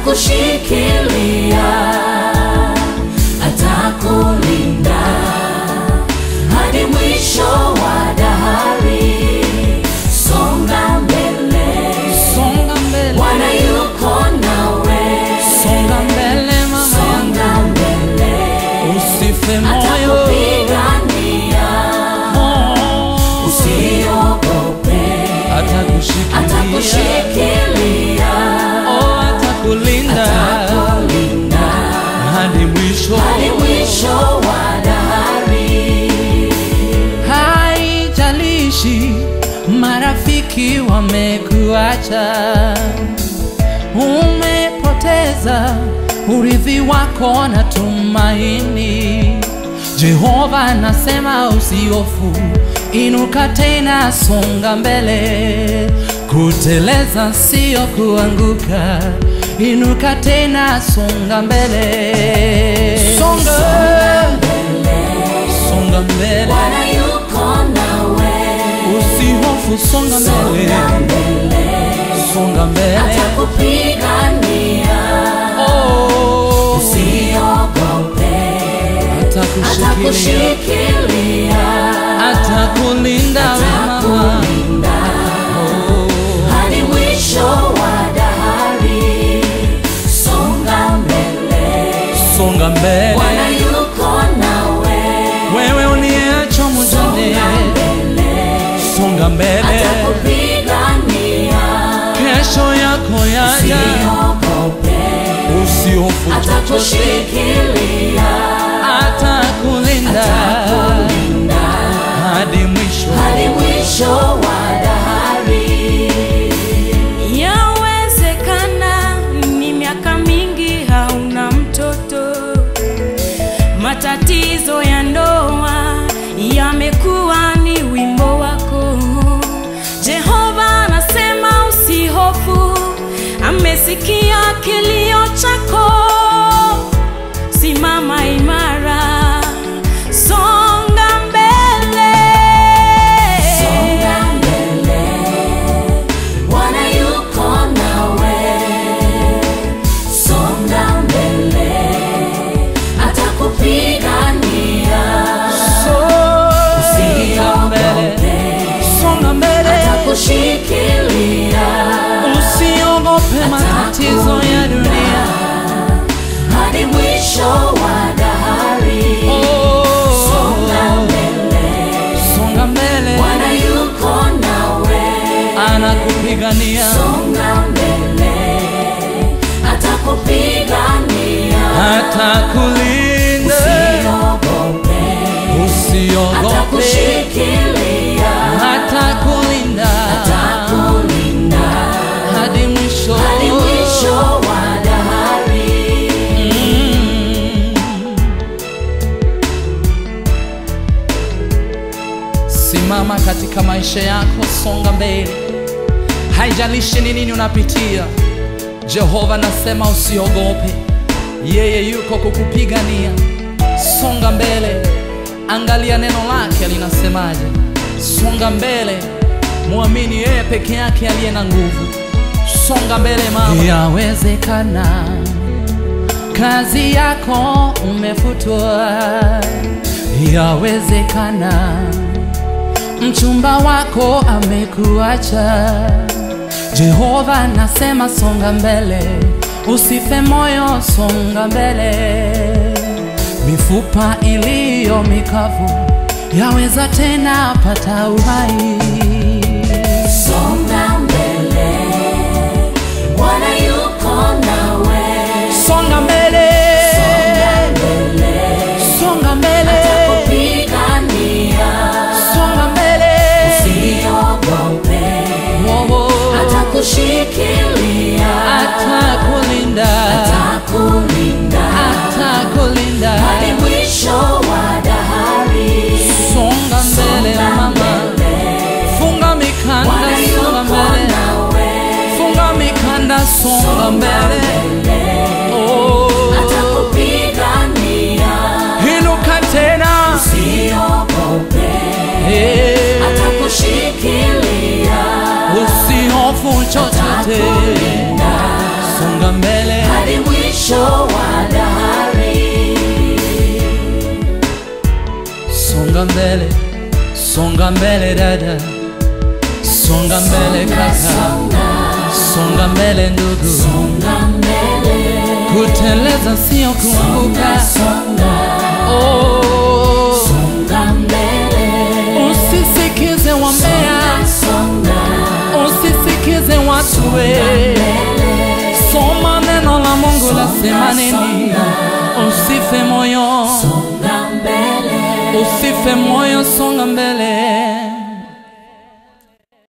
atakushikilia, atakulinda hadi mwisho wa dahari. Songa mbele, songa mbele, Bwana yuko nawe. songa mbele mama, songa mbele, usife moyo, atakupigania, usiogope, atakushikilia, atakulinda hadi mwisho wa dahari. Haijalishi marafiki wamekuacha, umepoteza urithi wako na tumaini, Jehova anasema usihofu, inuka tena, songa mbele. Kuteleza sio kuanguka, inuka tena, songa mbele. Songa mbele, songa mbele, Bwana yuko nawe. usihofu, songa mbele, songa mbele, atakupigania, usiogope, atakushikilia, atakulinda hadi mwisho wa dahari. Songa mbele, songa mbele, Bwana yuko nawe. wewe uliyeachwa mjane, songa mbele, atakupigania, kesho yako yaja, usihofu, atakushikilia, atakulinda hadi mwisho wa dahari. Yawezekana ni miaka mingi hauna mtoto, matatizo ya ndoa yamekuwa ni wimbo wako. Jehova anasema usihofu, amesikia kilio chako. Simama imara, songa mbele, songa mbele, Bwana yuko nawe. Songa mbele, atakupigania, usiogope, songa mbele, atakushikilia, usiogope matatizo ya dunia hadi mwisho wa dahari. Songa mbele, songa mbele, Bwana yuko nawe. anakupigania, Songa mbele, atakupigania, atakulinda, usiogope, atakushikilia, atakulinda hadi mwisho wa dahari. Simama katika maisha yako, songa mbele, haijalishi ni nini unapitia. Jehova anasema usiogope, yeye yuko kukupigania. Songa mbele, angalia neno lake linasemaje. Songa mbele, muamini yeye peke yake aliye na nguvu. Songa mbele mama, yawezekana kazi yako umefutwa, yawezekana mchumba wako amekuacha. Jehova anasema songa mbele, usife moyo, songa mbele. Mifupa iliyo mikavu yaweza tena pata uhai. Songa mbele, Bwana yuko nawe. Songa mbele, songa mbele, atakupigania, songa mbele, usiogope, atakushikilia, atakulinda hadi mwisho wa dahari. Songa mbele mama, funga mikanda, songa mbele, funga mikanda, songa mbele, atakupigania, inuka tena, usiogope, atakushikilia, usihofu chochote, songa mbele. mwisho wa dahari. Songa mbele dada, songa mbele kaka, songa mbele ndugu, Songa mbele, kuteleza sio kuanguka. Oh, songa mbele, usisikize wambea, songa usisikize watu we. Soma neno la Mungu lasema nini, usife moyo, songa mbele, usife moyo, songa mbele.